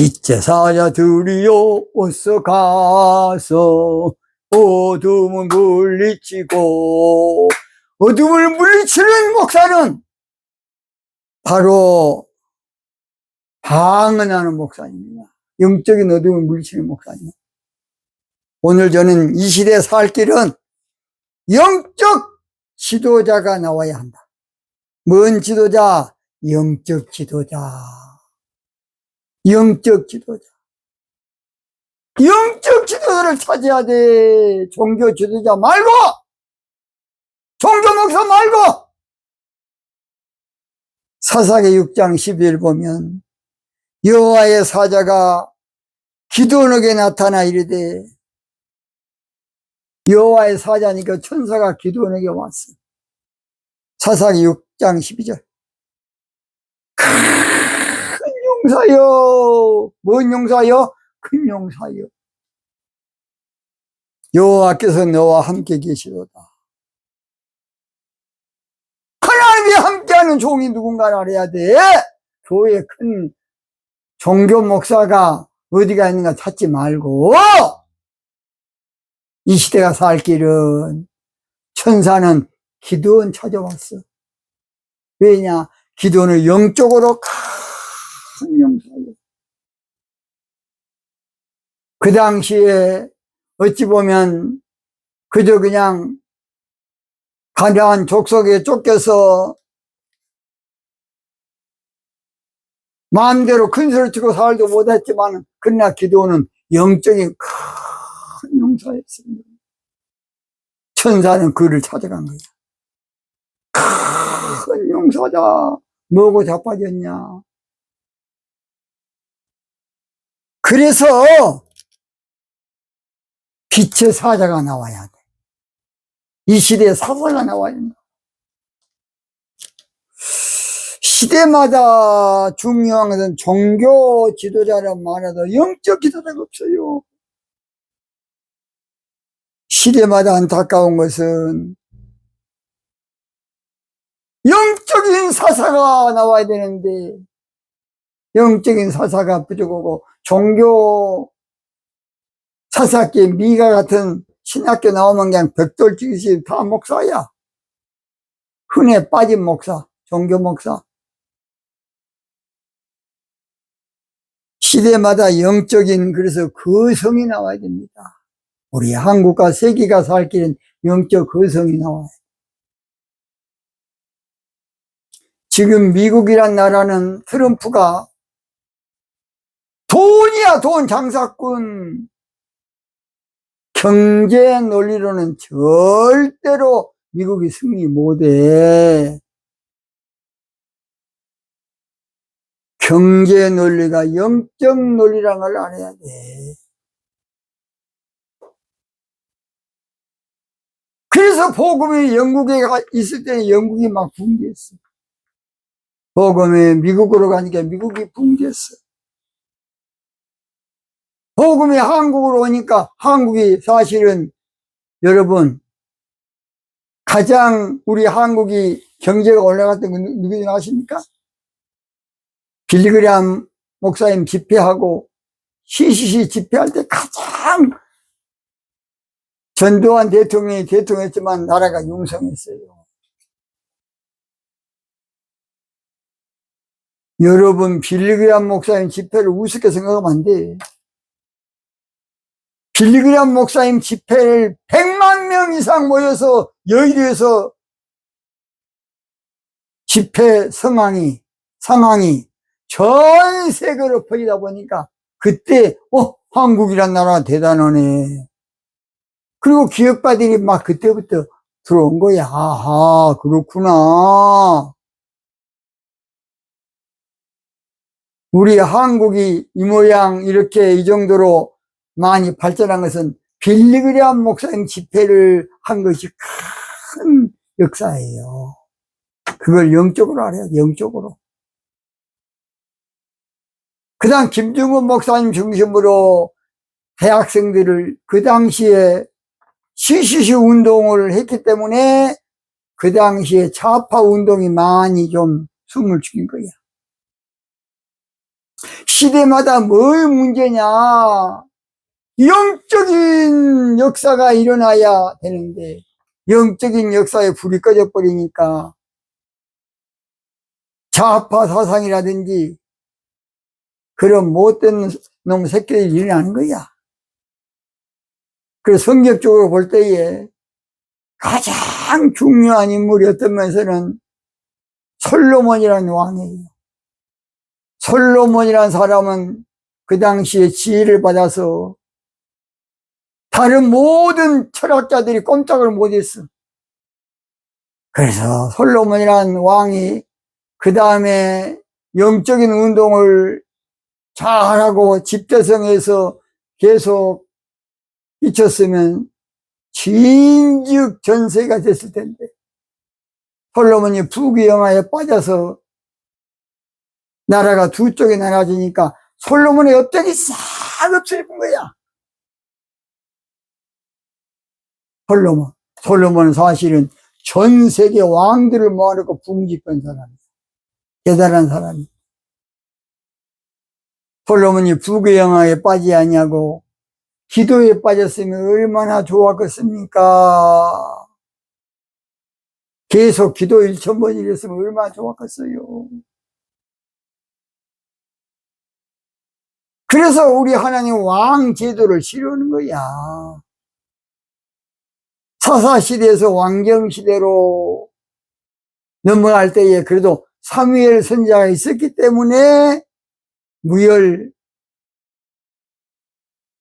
빛의 사자들이여 어서 가서 어둠을 물리치고, 어둠을 물리치는 목사는 바로 방언하는 목사입니다. 영적인 어둠을 물리치는 목사입니다. 오늘 저는 이 시대에 살 길은 영적 지도자가 나와야 한다. 뭔 지도자? 영적 지도자. 영적 지도자. 영적 지도자를 찾아야 돼. 종교 지도자 말고, 종교 목사 말고. 사사기 6장 12절 보면 여호와의 사자가 기드온에게 나타나 이르되, 여호와의 사자니까 천사가 기드온에게 왔어. 사사기 6장 12절. 큰 용사여. 뭔 용사여? 큰 용사여. 여호와께서 너와 함께 계시도다. 하나님이 함께하는 종이 누군가를 알아야 돼. 교회 큰 종교 목사가 어디가 있는가 찾지 말고, 이 시대가 살 길은 천사는 기드온 찾아왔어. 왜냐? 기드온을 영적으로 큰 용사예요. 그 당시에 어찌 보면 그저 그냥 가나안 족속에 쫓겨서 마음대로 큰 소리 치고 살도 못했지만, 그러나 기드온은 영적인 큰 용사였습니다. 천사는 그를 찾아간 거야. 큰 용사다. 뭐고 자빠졌냐. 그래서 빛의 사자가 나와야 돼. 이 시대에 사자가 나와야 된다. 시대마다 중요한 것은 종교 지도자란 말해도 영적 지도자가 없어요. 시대마다 안타까운 것은 영적인 사사가 나와야 되는데 영적인 사사가 부족하고, 종교 사사께 미가 같은 신학교 나오면 그냥 벽돌치듯이 다 목사야. 흔해 빠진 목사, 종교 목사. 시대마다 영적인, 그래서 거성이 나와야 됩니다. 우리 한국과 세계가 살 길은 영적 거성이 나와요. 지금 미국이란 나라는 트럼프가 돈이야, 돈, 장사꾼. 경제 논리로는 절대로 미국이 승리 못해. 경제 논리가 영적 논리라는 걸 알아야 돼. 그래서 복음이 영국에 있을 때 영국이 막 붕괴했어. 복음이 미국으로 가니까 미국이 붕괴했어. 복음이 한국으로 오니까 한국이 사실은, 여러분, 가장 우리 한국이 경제가 올라갔던 건 누구지 아십니까? 빌리그램 목사님 집회하고 CCC 집회할 때 가장 전두환 대통령이 대통령이었지만 나라가 융성했어요. 여러분, 빌리그램 목사님 집회를 우습게 생각하면 안 돼. 빌리그램 목사님 집회를 100만 명 이상 모여서 여의도에서 집회 상황이 전 세계로 퍼지다 보니까 그때 한국이란 나라가 대단하네. 그리고 기업가들이 막 그때부터 들어온 거야. 아하, 그렇구나. 우리 한국이 이 모양 이렇게 이 정도로 많이 발전한 것은 빌리그램 목사님 집회를 한 것이 큰 역사예요. 그걸 영적으로 알아야 돼, 영적으로. 그 다음 김중근 목사님 중심으로 대학생들을 그 당시에 CCC 운동을 했기 때문에 그 당시에 좌파 운동이 많이 좀 숨을 죽인 거야. 시대마다 뭘 문제냐? 영적인 역사가 일어나야 되는데 영적인 역사에 불이 꺼져 버리니까 좌파 사상이라든지 그런 못된 놈 새끼들이 일어나는 거야. 그래서 성격적으로 볼 때에 가장 중요한 인물이 어떤 면에서는 솔로몬이라는 왕이에요. 솔로몬이라는 사람은 그 당시에 지혜를 받아서 다른 모든 철학자들이 꼼짝을 못했어. 그래서 솔로몬이라는 왕이 그 다음에 영적인 운동을 잘하고 집대성에서 계속 미쳤으면 진즉 전세가 됐을 텐데 솔로몬이 부귀영화에 빠져서 나라가 두 쪽에 나눠지니까 솔로몬의 업적이 싹 없어진 거야. 솔로몬은 사실은 전 세계 왕들을 모아놓고 붕짓한 사람이야. 대단한 사람이야. 솔로몬이 부귀영화에 빠지지 않냐고 기도에 빠졌으면 얼마나 좋았겠습니까? 계속 기도 1000번 이랬으면 얼마나 좋았겠어요. 그래서 우리 하나님 왕 제도를 싫어하는 거야. 사사시대에서 왕정시대로 넘어갈 때에 그래도 사무엘 선지자가 있었기 때문에 무열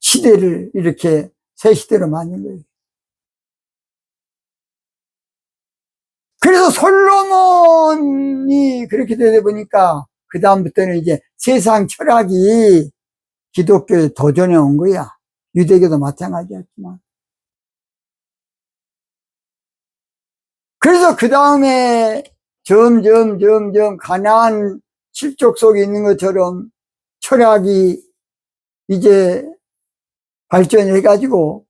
시대를 이렇게 새 시대로 만든 거예요. 그래서 솔로몬이 그렇게 되다 보니까 그 다음부터는 이제 세상 철학이 기독교에 도전해 온 거야. 유대교도 마찬가지였지만. 그래서 그 다음에 점점 가나안 칠족 속에 있는 것처럼 철학이 이제 발전해가지고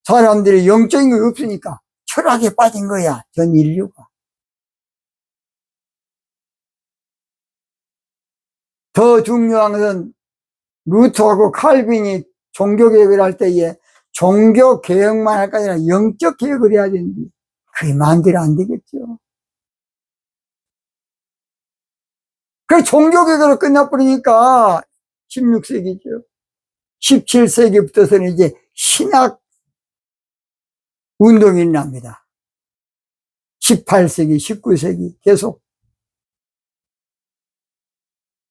사람들이 영적인 게 없으니까 철학에 빠진 거야, 전 인류가. 더 중요한 것은 루터하고 칼빈이 종교개혁을 할 때에 종교개혁만 할 게 아니라 영적 개혁을 해야 되는데 그게 마음대로 안 되겠죠. 그래서 종교개혁으로 끝나버리니까 16세기죠. 17세기부터서는 이제 신학 운동이 일어납니다. 18세기, 19세기 계속.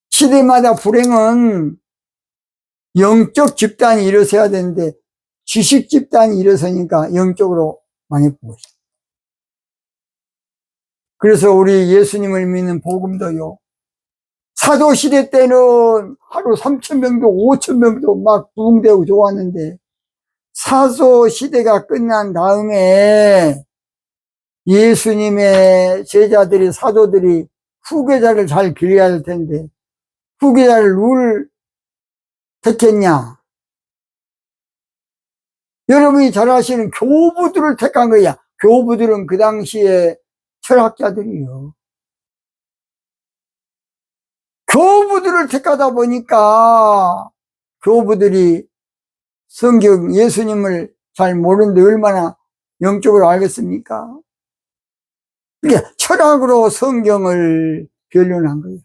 시대마다 불행은 영적 집단이 일어서야 되는데 지식 집단이 일어서니까 영적으로 많이 보고 있어요. 그래서 우리 예수님을 믿는 복음도요. 사도시대 때는 하루 3,000명도 5,000명도 막 부흥되고 좋았는데 사도시대가 끝난 다음에 예수님의 제자들이 사도들이 후계자를 잘 길러야 할 텐데 후계자를 누굴 택했냐? 여러분이 잘 아시는 교부들을 택한 거야. 교부들은 그 당시에 철학자들이요. 교부들을 택하다 보니까 교부들이 성경 예수님을 잘 모르는데 얼마나 영적으로 알겠습니까? 그러니까 철학으로 성경을 변론한 거예요.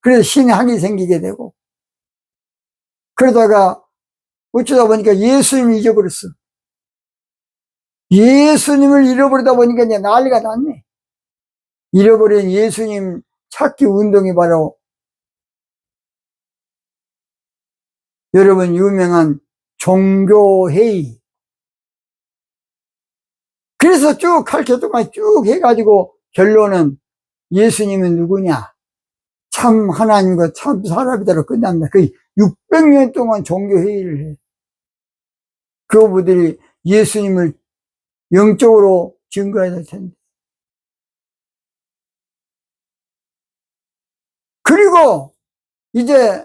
그래서 신학이 생기게 되고 그러다가 어쩌다 보니까 예수님을 잊어버렸어. 예수님을 잃어버리다 보니까 이제 난리가 났네. 잃어버린 예수님 찾기 운동이 바로 여러분 유명한 종교회의. 그래서 쭉 칼퇴동안 쭉 해가지고 결론은 예수님은 누구냐? 참 하나님과 참 사람이다로 끝납니다. 거의 600년 동안 종교회의를 해. 교부들이 예수님을 영적으로 증거해야 될 텐데. 그리고 이제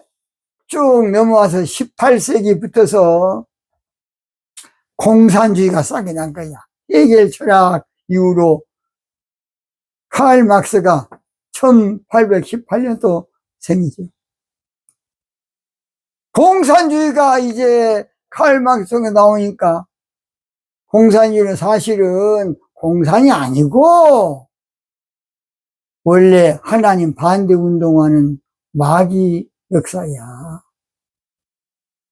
쭉 넘어와서 18세기부터서 공산주의가 싹이 난 거야. 헤겔 철학 이후로 칼 막스가 1818년도 생이죠. 공산주의가 이제 칼막스에 나오니까 공산주의는 사실은 공산이 아니고 원래 하나님 반대 운동하는 마귀 역사야.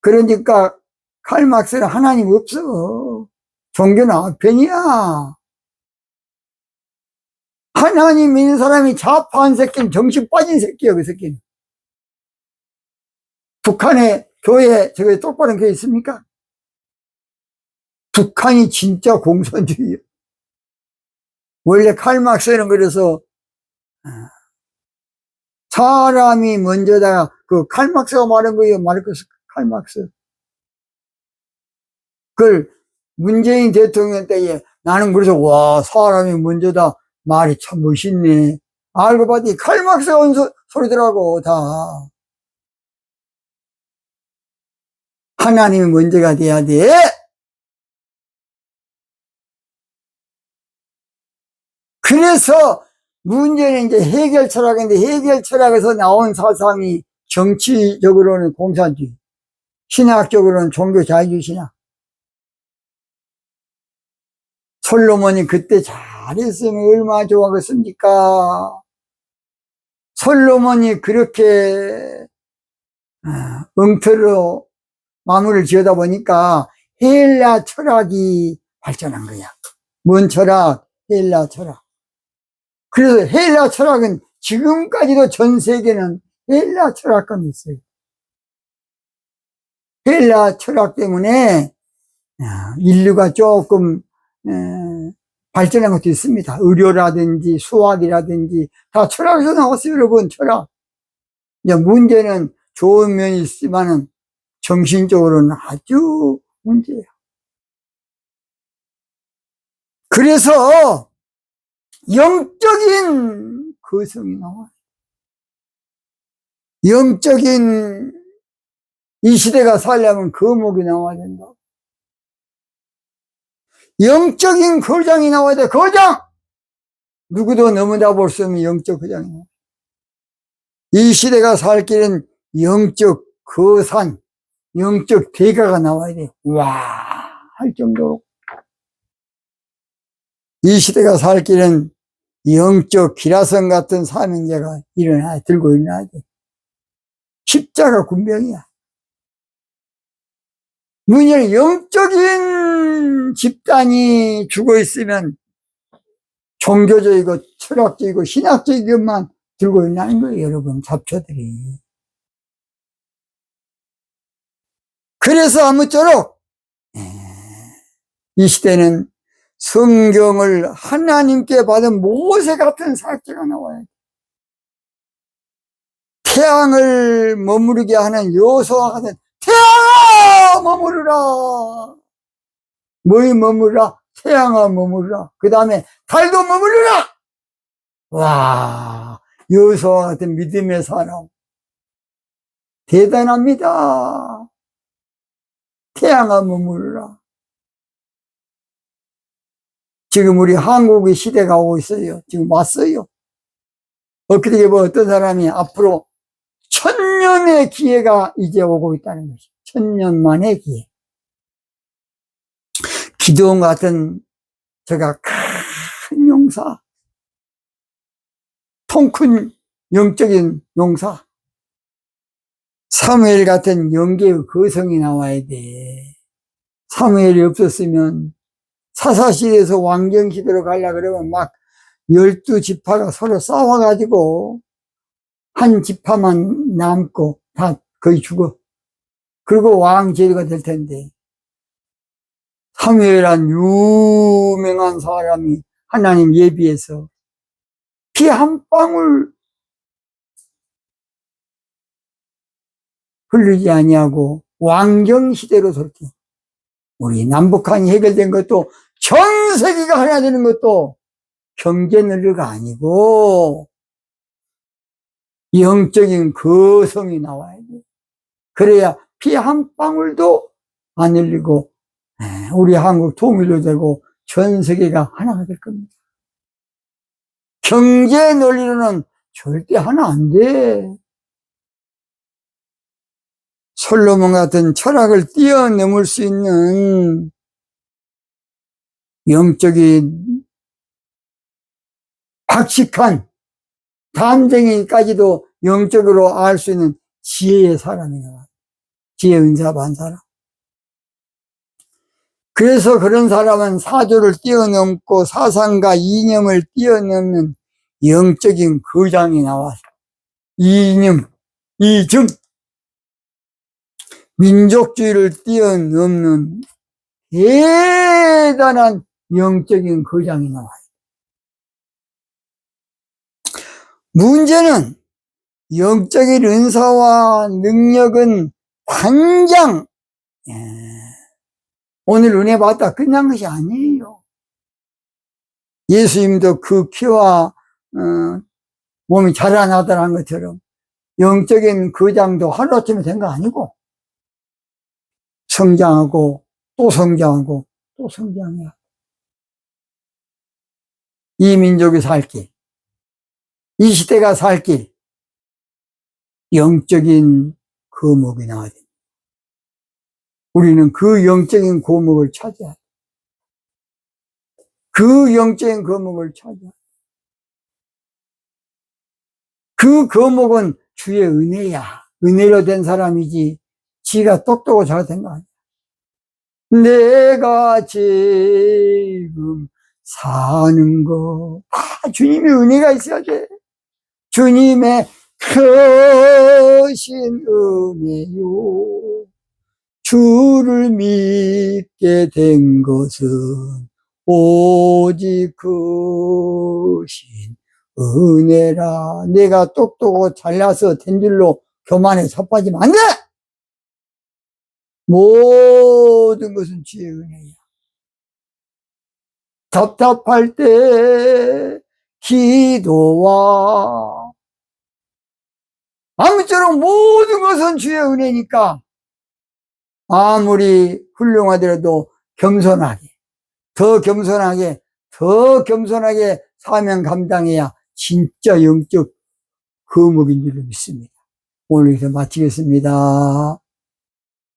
그러니까 칼막스는 하나님 없어. 종교는 아편이야. 하나님 믿는 사람이 좌파한 새끼는 정신 빠진 새끼야, 그 새끼는. 북한에 교회, 저기 똑바른 교회 있습니까? 북한이 진짜 공산주의야. 원래 칼막스는 그래서 사람이 먼저다. 그 칼막스가 말한 거예요. 마르크스 칼막스. 그걸 문재인 대통령 때에 나는 그래서 와 사람이 먼저다. 말이 참 멋있네. 알고 봤더니 칼막스가 온 소리더라고 다. 하나님이 먼저가 돼야 돼. 그래서 문제는 이제 해결 철학인데 해결 철학에서 나온 사상이 정치적으로는 공산주의, 신학적으로는 종교 자유주의 신학. 솔로몬이 그때 잘했으면 얼마나 좋아하겠습니까? 솔로몬이 그렇게 엉터리로 마무리를 지어다 보니까 헬라 철학이 발전한 거야. 뭔 철학? 헬라 철학. 그래서 헬라 철학은 지금까지도 전 세계는 헬라 철학관이 있어요. 헬라 철학 때문에 인류가 조금 발전한 것도 있습니다. 의료라든지 수학이라든지 다 철학에서 나왔어요, 여러분. 철학. 이제 문제는 좋은 면이 있지만은 정신적으로는 아주 문제예요. 그래서 영적인 거성이 나와요. 영적인 이 시대가 살려면 거목이 나와야 된다. 영적인 거장이 나와야 돼. 거장! 누구도 너무나 볼 수 없는 영적 거장이 나와요. 이 시대가 살 길은 영적 거산, 영적 대가가 나와야 돼. 와, 할 정도로. 이 시대가 살 길은 영적 기라성 같은 사명자가 들고 일어나야 돼. 십자가 군병이야. 문제는 영적인 집단이 죽어 있으면 종교적이고 철학적이고 신학적인 것만 들고 있는 거예요, 여러분, 잡초들이. 그래서 아무쪼록 이 시대는 성경을 하나님께 받은 모세 같은 사역자가 나와야 돼. 태양을 머무르게 하는 요소와 같은 태양아 머무르라. 뭐에 머무르라? 태양아 머무르라. 그 다음에 달도 머무르라. 와, 요소와 같은 믿음의 사람 대단합니다. 태양아 머무르라. 지금 우리 한국의 시대가 오고 있어요. 지금 왔어요. 어떻게 보면 어떤 사람이 앞으로 1000년의 기회가 이제 오고 있다는 것이. 1000년 만의 기회. 기도원 같은 제가 큰 용사, 통 큰 영적인 용사, 사무엘 같은 영계의 거성이 나와야 돼. 사무엘이 없었으면 사사시대에서 왕정시대로 가려고 그러면 막 12지파가 서로 싸워가지고 한 지파만 남고 다 거의 죽어. 그리고 왕 제도가 될 텐데. 사무엘이란 유명한 사람이 하나님 예비해서 피 한 방울 흘리지 아니하고 왕정시대로 그렇게. 우리 남북한이 해결된 것도 전 세계가 하나 되는 것도 경제 논리가 아니고 영적인 거성이 나와야 돼. 그래야 피 한 방울도 안 흘리고 우리 한국 통일도 되고 전 세계가 하나가 될 겁니다. 경제 논리로는 절대 하나 안 돼. 솔로몬 같은 철학을 뛰어넘을 수 있는 영적인 박식한 담쟁이까지도 영적으로 알 수 있는 지혜의 사람이야. 지혜 은사 받은 사람. 그래서 그런 사람은 사조를 뛰어넘고 사상과 이념을 뛰어넘는 영적인 거장이 나와서 이념, 이즘, 민족주의를 뛰어넘는 대단한 영적인 거장이 나와요. 문제는 영적인 은사와 능력은 당장 오늘 은혜 받다 끝난 것이 아니에요. 예수님도 그 키와 몸이 자라나다라는 것처럼 영적인 거장도 하루아침에 된 거 아니고 성장하고 또 성장하고 또 성장해야 이 민족이 살 길, 이 시대가 살 길, 영적인 거목이 나와야 됩니다. 우리는 그 영적인 거목을 찾아야 돼. 그 영적인 거목을 찾아야 돼. 그 거목은 주의 은혜야. 은혜로 된 사람이지 지가 똑똑하고 잘된 거 아니야. 내가 지금 사는 거 다 주님의 은혜가 있어야 돼. 주님의 크신 은혜요. 주를 믿게 된 것은 오직 크신 은혜라. 내가 똑똑하고 잘나서 된 줄로 교만에 섭빠지면 안 돼! 모든 것은 주의 은혜야. 답답할 때 기도와 아무쪼록 모든 것은 주의 은혜니까 아무리 훌륭하더라도 겸손하게, 더 겸손하게, 더 겸손하게 사명 감당해야 진짜 영적 거목인 줄로 믿습니다. 오늘 여기서 마치겠습니다.